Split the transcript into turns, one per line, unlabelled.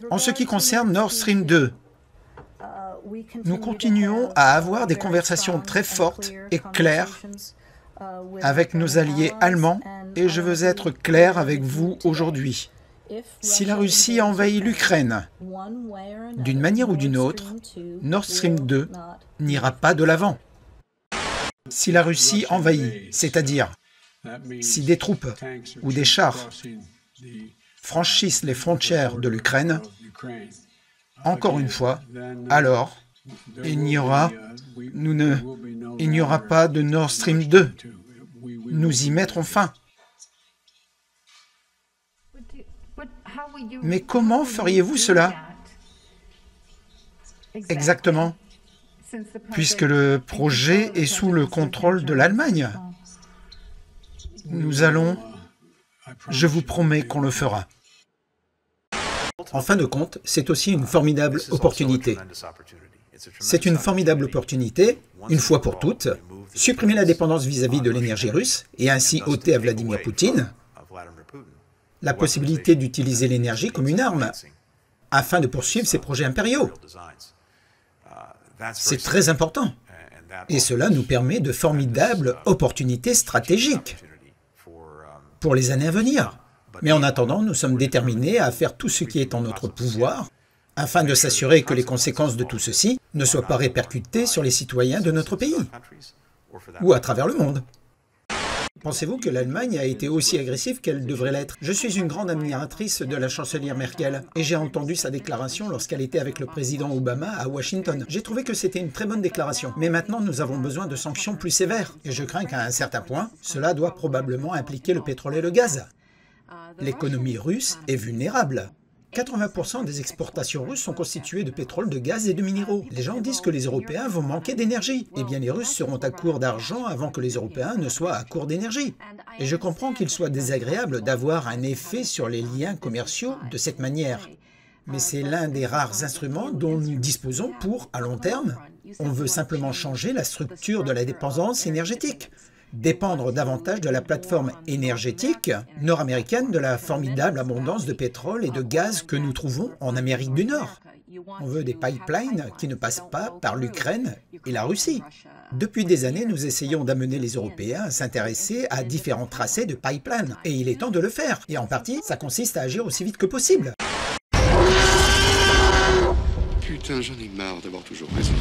En ce qui concerne Nord Stream 2, nous continuons à avoir des conversations très fortes et claires avec nos alliés allemands, et je veux être clair avec vous aujourd'hui. Si la Russie envahit l'Ukraine, d'une manière ou d'une autre, Nord Stream 2 n'ira pas de l'avant. Si la Russie envahit, c'est-à-dire si des troupes ou des chars franchissent les frontières de l'Ukraine, encore une fois, alors il n'y aura pas de Nord Stream 2. Nous y mettrons fin. Mais comment feriez-vous cela? Exactement, puisque le projet est sous le contrôle de l'Allemagne. Je vous promets qu'on le fera. En fin de compte, c'est aussi une formidable opportunité. C'est une formidable opportunité, une fois pour toutes, supprimer la dépendance vis-à-vis de l'énergie russe et ainsi ôter à Vladimir Poutine la possibilité d'utiliser l'énergie comme une arme afin de poursuivre ses projets impériaux. C'est très important. Et cela nous permet de formidables opportunités stratégiques pour les années à venir. Mais en attendant, nous sommes déterminés à faire tout ce qui est en notre pouvoir afin de s'assurer que les conséquences de tout ceci ne soient pas répercutées sur les citoyens de notre pays ou à travers le monde. Pensez-vous que l'Allemagne a été aussi agressive qu'elle devrait l'être? Je suis une grande admiratrice de la chancelière Merkel et j'ai entendu sa déclaration lorsqu'elle était avec le président Obama à Washington. J'ai trouvé que c'était une très bonne déclaration. Mais maintenant, nous avons besoin de sanctions plus sévères. Et je crains qu'à un certain point, cela doit probablement impliquer le pétrole et le gaz. L'économie russe est vulnérable. 80% des exportations russes sont constituées de pétrole, de gaz et de minéraux. Les gens disent que les Européens vont manquer d'énergie. Eh bien, les Russes seront à court d'argent avant que les Européens ne soient à court d'énergie. Et je comprends qu'il soit désagréable d'avoir un effet sur les liens commerciaux de cette manière. Mais c'est l'un des rares instruments dont nous disposons pour, à long terme, on veut simplement changer la structure de la dépendance énergétique. Dépendre davantage de la plateforme énergétique nord-américaine, de la formidable abondance de pétrole et de gaz que nous trouvons en Amérique du Nord. On veut des pipelines qui ne passent pas par l'Ukraine et la Russie. Depuis des années, nous essayons d'amener les Européens à s'intéresser à différents tracés de pipelines. Et il est temps de le faire. Et en partie, ça consiste à agir aussi vite que possible.
Putain, j'en ai marre d'avoir toujours raison.